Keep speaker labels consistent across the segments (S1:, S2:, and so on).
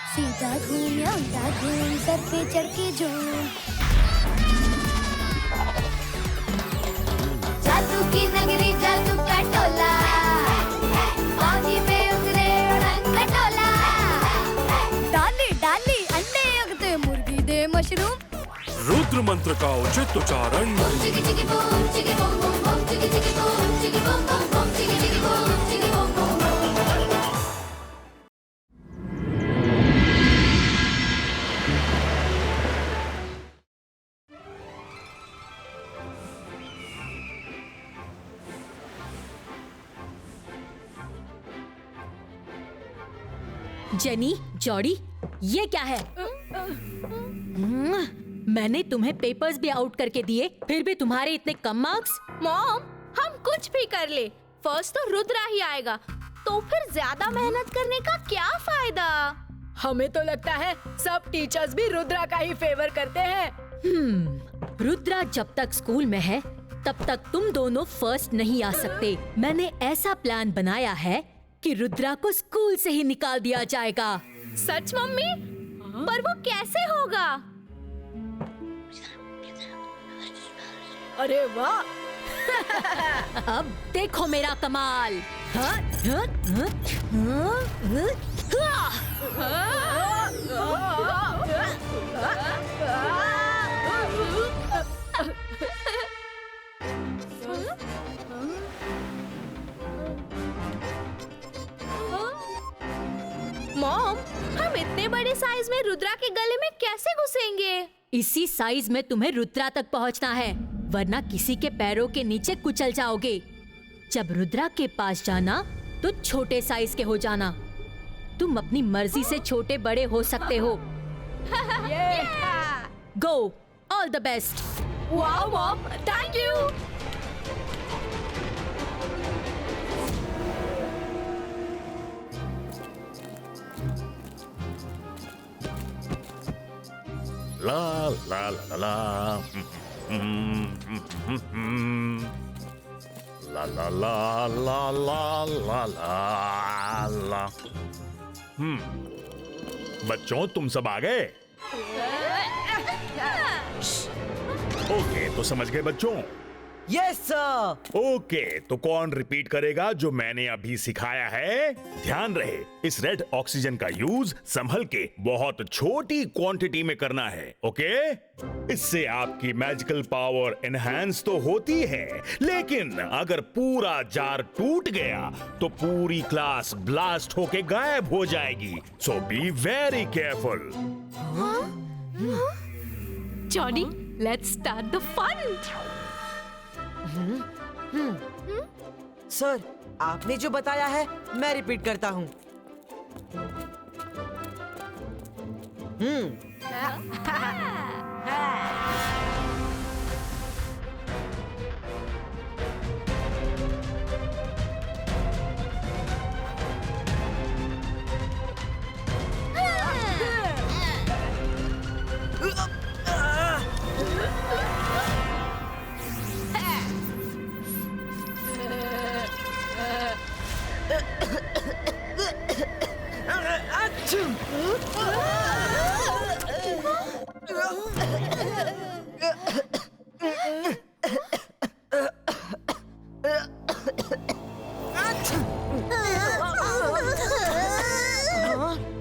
S1: सीधा घूम या उल्टा घूम, सर पे चढ़ के झूम। जादू की नगरी, जादू का टोला, पानी पे उतरे उड़न खटोला। डाली डाली अंडे उगते, मुर्गी दे मशरूम।
S2: रुद्र मंत्र का उचित उच्चारण।
S1: Chicky chicky boom, chicky boom boom boom, chicky chicky boom, chicky boom boom boom, chicky chicky boom, chicky boom boom boom.
S3: Jenny, Jody, ये क्या है? मैंने तुम्हें पेपर्स भी आउट करके दिए, फिर भी तुम्हारे इतने कम मार्क्स।
S4: मॉम, हम कुछ भी कर ले, फर्स्ट तो रुद्रा ही आएगा, तो फिर ज्यादा मेहनत करने का क्या फायदा?
S5: हमें तो लगता है सब टीचर्स भी रुद्रा का ही फेवर करते हैं।
S3: रुद्रा जब तक स्कूल में है, तब तक तुम दोनों फर्स्ट नहीं आ सकते। मैंने ऐसा प्लान बनाया है कि रुद्रा को स्कूल से ही निकाल दिया जाएगा।
S4: सच मम्मी? पर वो कैसे होगा?
S5: अरे वाह!
S3: अब देखो मेरा कमाल।
S4: मॉम, हम इतने बड़े साइज में रुद्रा के गले में कैसे घुसेंगे?
S3: इसी साइज में तुम्हें रुद्रा तक पहुंचना है, वरना किसी के पैरों के नीचे कुचल जाओगे। जब रुद्रा के पास जाना तो छोटे साइज के हो जाना। तुम अपनी मर्जी से छोटे बड़े हो सकते हो। Go, all the best.
S4: Wow mom, thank you.
S6: La la la la la la la la la la la la. बच्चों, तुम सब आ गए? ओके, तो समझ गए बच्चों?
S7: Yes sir.
S6: ओके, तो कौन रिपीट करेगा जो मैंने अभी सिखाया है? ध्यान रहे, इस रेड ऑक्सीजन का यूज संभल के बहुत छोटी क्वांटिटी में करना है। ओके? इससे आपकी मैजिकल पावर एनहांस तो होती है, लेकिन अगर पूरा जार टूट गया तो पूरी क्लास ब्लास्ट होके गायब हो जाएगी। So be very careful.
S4: Johnny, let's start the fun.
S7: Sir, आपने जो बताया है मैं रिपीट करता हूँ।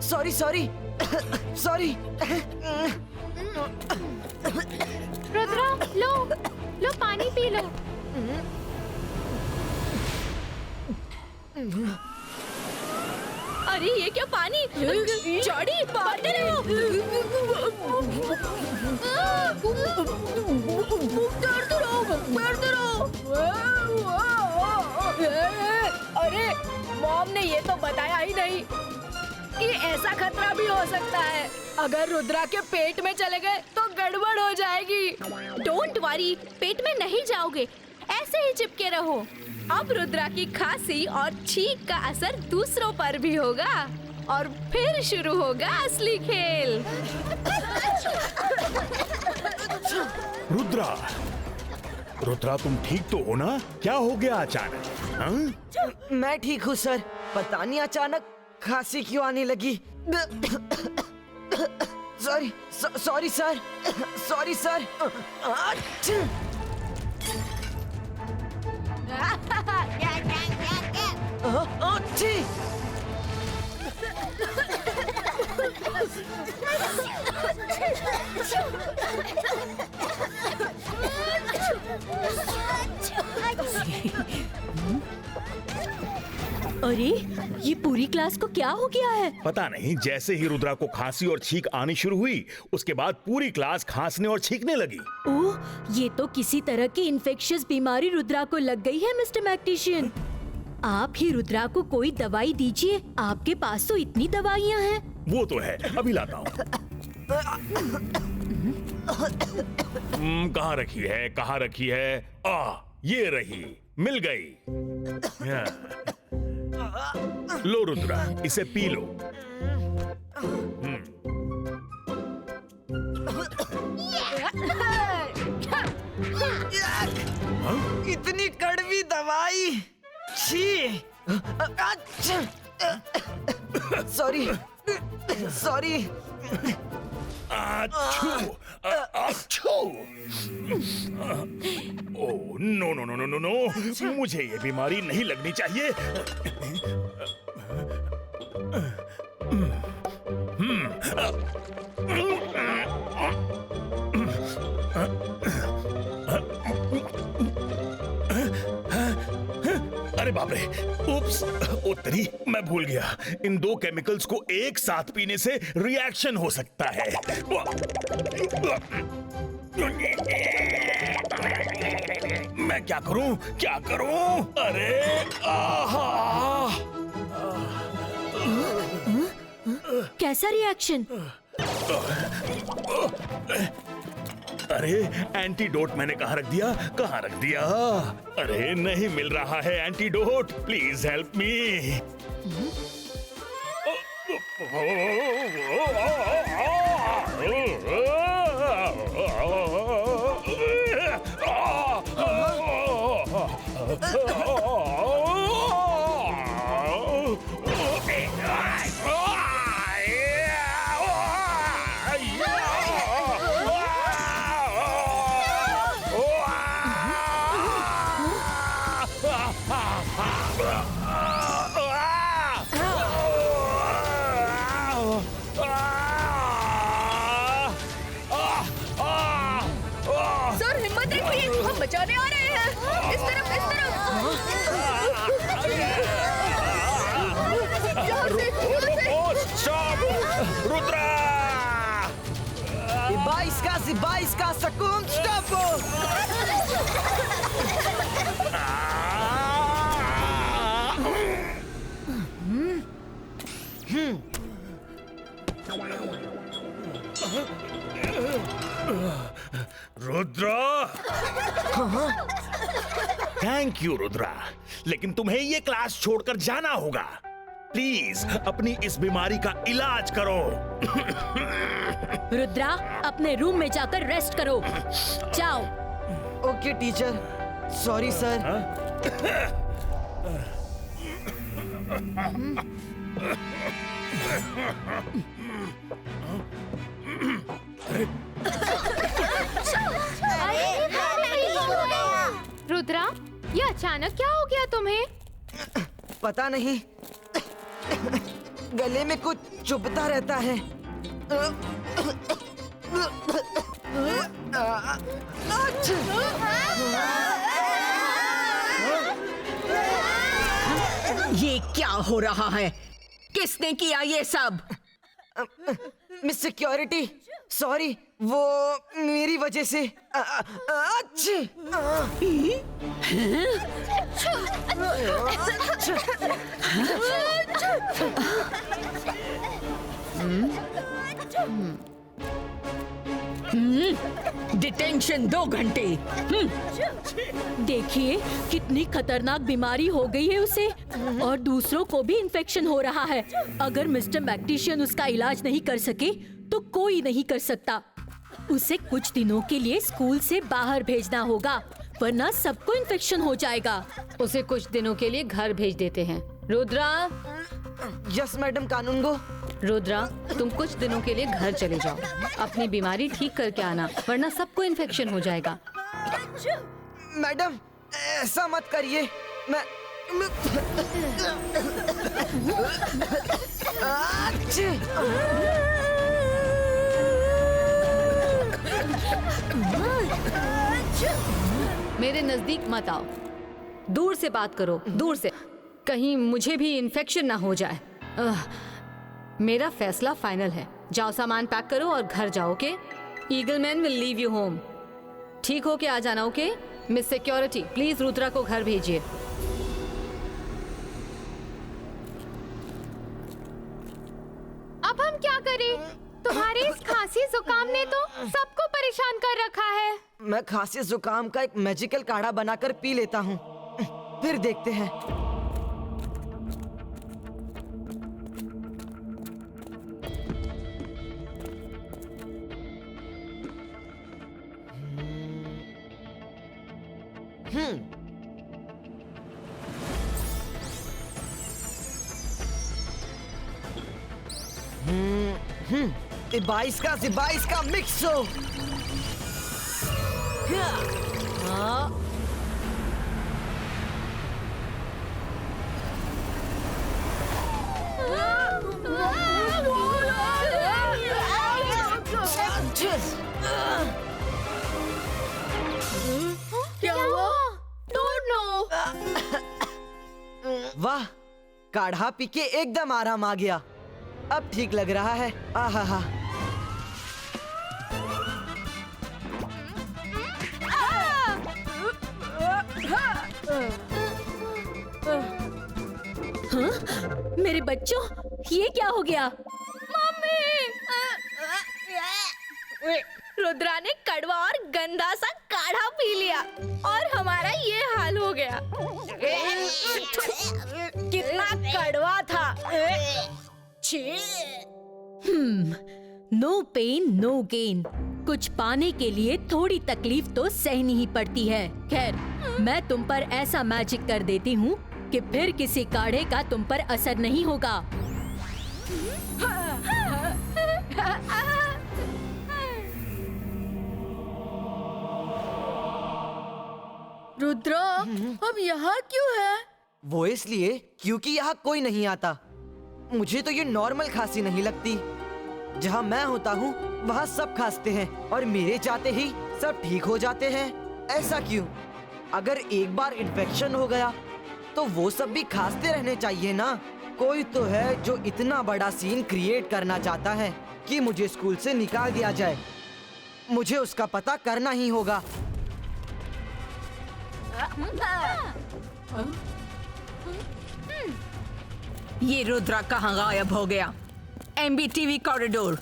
S7: Sorry sorry.
S4: रुद्रा, लो पानी पी लो। अरे ये क्या पानी? जॉनी, पकड़ते रहो।
S5: अरे मॉम ने ये तो बताया ही नहीं कि ऐसा खतरा भी हो सकता है। अगर रुद्रा के पेट में चले गए तो गड़बड़ हो जाएगी।
S4: डोंट वरी, पेट में नहीं जाओगे, ऐसे ही चिपके रहो। अब रुद्रा की खांसी और छींक का असर दूसरों पर भी होगा और फिर शुरू होगा असली खेल।
S6: रुद्रा, रुद्रा तुम ठीक तो हो ना? क्या हो गया अचानक? हाँ?
S7: मैं ठीक हूँ सर, पता नहीं अचानक खांसी क्यों आने लगी? Sorry sir. अच्छी।
S3: अरे ये पूरी क्लास को क्या हो गया है?
S6: पता नहीं, जैसे ही रुद्रा को खांसी और छींक आनी शुरू हुई, उसके बाद पूरी क्लास खांसने और छींकने लगी।
S3: ओह, ये तो किसी तरह की इन्फेक्शियस बीमारी रुद्रा को लग गई है मिस्टर मैक्टिशियन। आप ही रुद्रा को कोई दवाई दीजिए, आपके पास तो इतनी दवाइयाँ हैं।
S6: वो तो है, अभी लाता हूँ। कहाँ रखी है? ये रही, मिल गई। लो रुद्रा, इसे पी लो।
S7: इतनी कड़वी दवाई। छी। सॉरी।
S6: ओह नो, मुझे ये बीमारी नहीं लगनी चाहिए। अरे बाप रे, उप्स, उत्तरी, मैं भूल गया। इन दो केमिकल्स को एक साथ पीने से रिएक्शन हो सकता है। मैं क्या करूं? अरे
S3: कैसा रिएक्शन?
S6: अरे एंटीडोट मैंने कहाँ रख दिया? अरे नहीं मिल रहा है antidote, please help me.
S4: Sir हिम्मत रखिए, हम बचाने आ रहे हैं। इस तरफ।
S6: Rudra!
S7: Ibaiska, secund, stopu!
S6: Rudra! Thank you Rudra, लेकिन तुम्हें ये क्लास छोड़कर जाना होगा। प्लीज अपनी इस बीमारी का इलाज करो।
S3: रुद्रा, अपने रूम में जाकर रेस्ट करो। जाओ।
S7: Okay teacher, sorry sir.
S4: Rudra, ये अचानक क्या हो गया तुम्हें?
S7: पता नहीं, गले में कुछ चुभता रहता है।
S8: ये क्या हो रहा है? किसने किया ये सब?
S7: मिस सिक्योरिटी, सॉरी, वो मेरी वजह से।
S8: डिटेंशन 2 घंटे।
S3: देखिए कितनी खतरनाक बीमारी हो गई है उसे, और दूसरों को भी इन्फेक्शन हो रहा है। अगर मिस्टर मैक्टिशियन उसका इलाज नहीं कर सके तो कोई नहीं कर सकता। उसे कुछ दिनों के लिए स्कूल से बाहर भेजना होगा, वरना सबको इन्फेक्शन हो जाएगा।
S9: उसे कुछ दिनों के लिए घर भेज देते हैं। रुद्रा,
S7: यस मैडम कानूनगो।
S9: रुद्रा, तुम कुछ दिनों के लिए घर चले जाओ, अपनी बीमारी ठीक करके आना, वरना सबको इन्फेक्शन हो जाएगा।
S7: मैडम ऐसा मत करिए, मैं
S9: मेरे नजदीक मत आओ, दूर से बात करो, दूर से, कहीं मुझे भी इन्फेक्शन ना हो जाए। मेरा फैसला फाइनल है, जाओ सामान पैक करो और घर जाओ। Okay, eagle man will leave you home. ठीक हो के आ जाना। Okay miss security, please Rudra को घर भेजिए।
S4: अब हम क्या करें? तुम्हारी इस खांसी जुकाम ने तो सबको परेशान कर रखा है।
S7: मैं खांसी जुकाम का एक मैजिकल काढ़ा बनाकर पी लेता हूँ, फिर देखते हैं। बाईस का मिक्स हो।
S4: क्या हुआ? Don't know.
S7: वाह, काढ़ा पी के एकदम आराम आ गया, अब ठीक लग रहा है। आहा।
S3: मेरे बच्चों, ये क्या हो गया?
S4: रुद्रा ने कड़वा और गंदा सा काढ़ा पी लिया और हमारा ये हाल हो गया। कितना कड़वा था।
S3: No pain no gain. कुछ पाने के लिए थोड़ी तकलीफ तो सहनी ही पड़ती है। खैर, मैं तुम पर ऐसा मैजिक कर देती हूँ कि फिर किसी काढ़े का तुम पर असर नहीं होगा।
S5: रुद्रा, हम यहाँ क्यों है?
S7: वो इसलिए क्योंकि यहाँ कोई नहीं आता। मुझे तो ये नॉर्मल खांसी नहीं लगती। जहाँ मैं होता हूँ वहाँ सब खांसते हैं और मेरे जाते ही सब ठीक हो जाते हैं। ऐसा क्यों? अगर एक बार इन्फेक्शन हो गया तो वो सब भी खांसते रहने चाहिए ना। कोई तो है जो इतना बड़ा सीन क्रिएट करना चाहता है कि मुझे स्कूल से निकाल दिया जाए। मुझे उसका पता करना ही होगा।
S8: ये रुद्रा कहाँ गायब हो गया? MBTV corridor,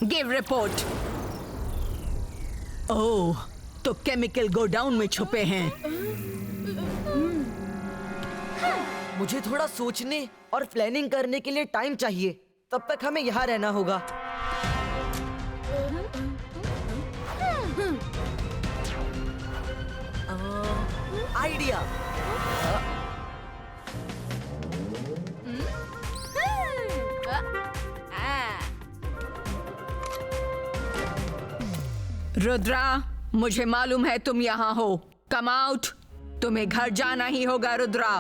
S8: give report. Oh, तो केमिकल गोडाउन में छुपे हैं।
S7: मुझे थोड़ा सोचने और प्लानिंग करने के लिए टाइम चाहिए। तब तक हमें यहाँ रहना होगा। आइडिया।
S8: रुद्रा, मुझे मालूम है तुम यहाँ हो। Come out. तुम्हें घर जाना ही होगा रुद्रा।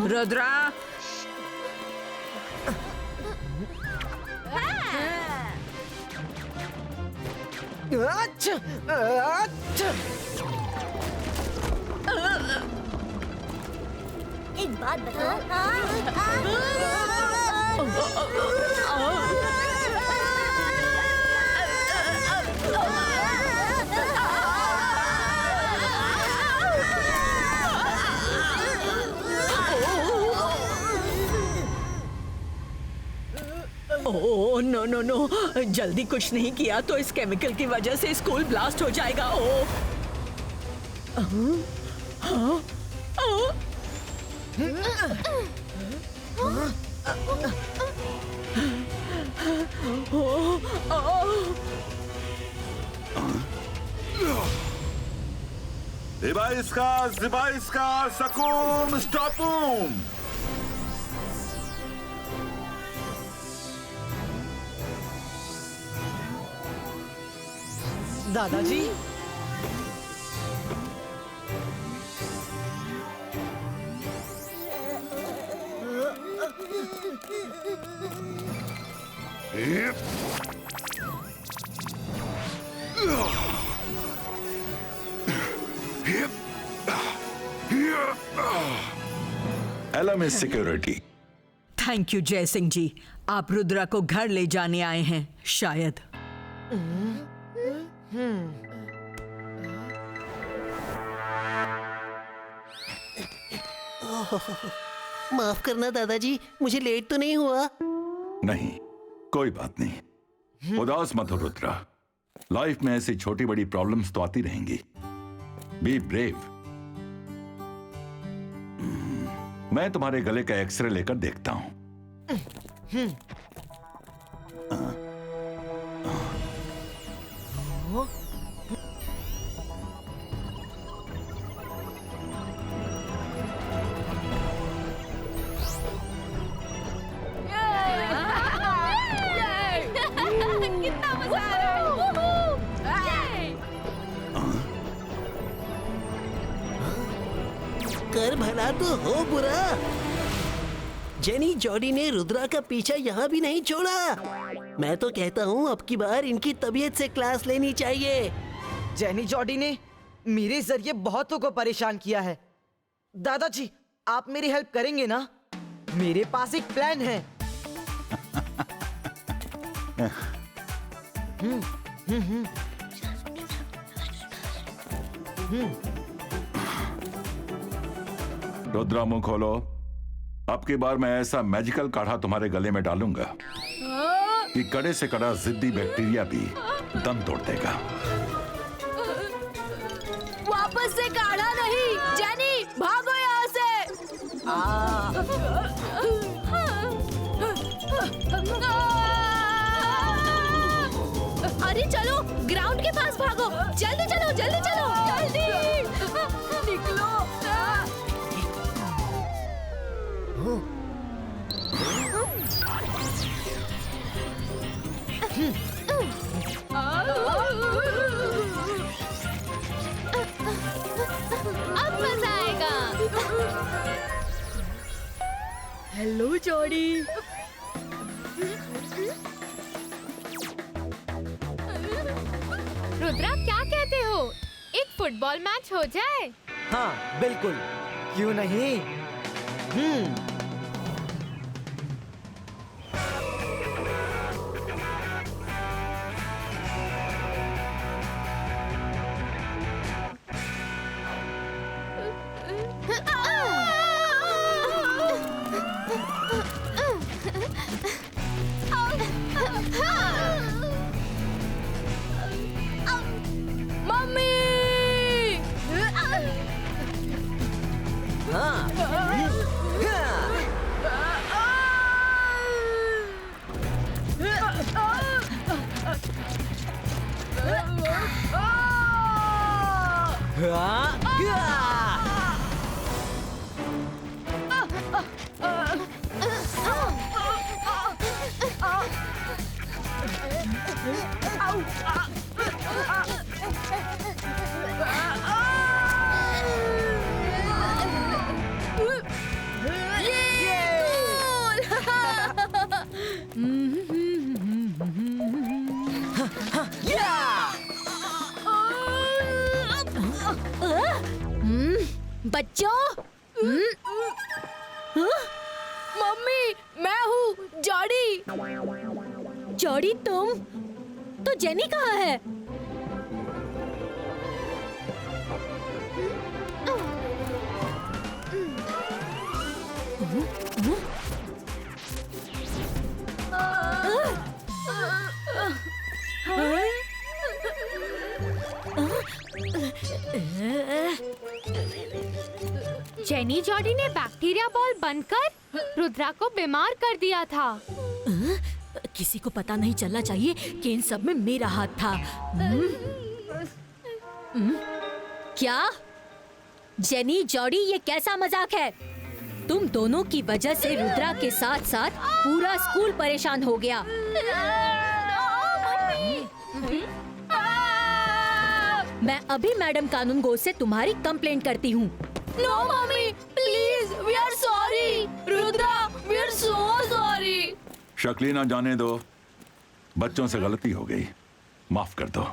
S8: रुद्रा,
S7: अच्छा, अच्छा।
S1: एक बात बता।
S8: ओह नो नो नो, जल्दी कुछ नहीं किया तो इस केमिकल की वजह से स्कूल ब्लास्ट हो जाएगा।
S10: Zibaiska, Sakum, Stopum!
S7: दादाजी।
S10: LMS security.
S8: थैंक यू जय सिंह जी, आप रुद्रा को घर ले जाने आए हैं शायद।
S11: माफ करना दादाजी, मुझे लेट तो नहीं हुआ?
S10: नहीं, कोई बात नहीं। उदास मत हो रुद्रा, लाइफ में ऐसी छोटी बड़ी प्रॉब्लम्स तो आती रहेंगी। Be brave. मैं तुम्हारे गले का एक्सरे लेकर देखता हूं।
S4: कितना मजा आ रहा है।
S11: कर भला तो हो बुरा। जेनी जॉडी ने रुद्रा का पीछा यहाँ भी नहीं छोड़ा। मैं तो कहता हूँ अब की बार इनकी तबीयत से क्लास लेनी चाहिए।
S7: जेनी जॉडी ने मेरे जरिए बहुतों को परेशान किया है। दादाजी, आप मेरी हेल्प करेंगे ना? मेरे पास एक प्लान है।
S10: रुद्रा मुंह खोलो। अब की बार मैं ऐसा मैजिकल काढ़ा तुम्हारे गले में डालूंगा कि कड़े से कड़ा जिद्दी बैक्टीरिया भी दम तोड़ देगा।
S5: वापस से काढ़ा नहीं, जेनी भागो यहाँ से।
S4: अरे चलो ग्राउंड के पास भागो, जल्दी चलो जल्दी चलो जल्दी
S5: निकलो।
S4: अब मजा आएगा।
S5: Hello Jordi.
S1: रुद्रा क्या कहते हो, एक फुटबॉल मैच हो जाए?
S7: हाँ बिल्कुल, क्यों नहीं।
S3: बच्चों,
S5: मम्मी, मैं हूँ जॉडी।
S3: जॉडी तुम? तो जेनी कहाँ है?
S1: जेनी जॉडी ने बैक्टीरिया बॉल बनकर रुद्रा को बीमार कर दिया था।
S3: किसी को पता नहीं चलना चाहिए कि इन सब में मेरा हाथ था। क्या जेनी जॉडी, ये कैसा मजाक है? तुम दोनों की वजह से रुद्रा के साथ साथ पूरा स्कूल परेशान हो गया। मैं अभी मैडम कानून गो से तुम्हारी कंप्लेंट करती हूँ।
S4: No mummy please, we are sorry. Rudra, we are so sorry.
S10: शक्ली ना जाने दो, बच्चों से गलती हो गई, माफ कर दो।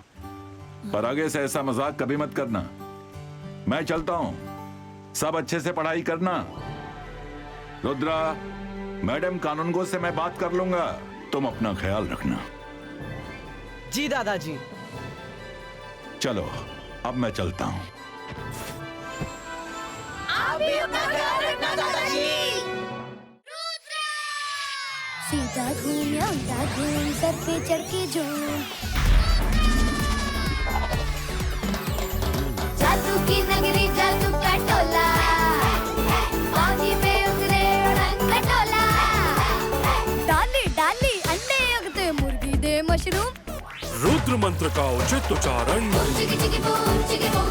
S10: पर आगे से ऐसा मजाक कभी मत करना। मैं चलता हूँ, सब अच्छे से पढ़ाई करना। रुद्रा, मैडम कानूनगो से मैं बात कर लूंगा, तुम अपना ख्याल रखना।
S7: जी दादाजी।
S10: चलो अब मैं चलता हूँ।
S1: सीधा घूम या उल्टा घूम, सर पे चढ़ के झूम। जादू की नगरी, जादू का टोला, फौजी पे उतरे उड़न खटोला। डाली डाली अंडे उगते, मुर्गी दे मशरूम।
S2: रुद्र मंत्र का उचित उच्चारण।
S1: Chicky chicky boom, chicky boom.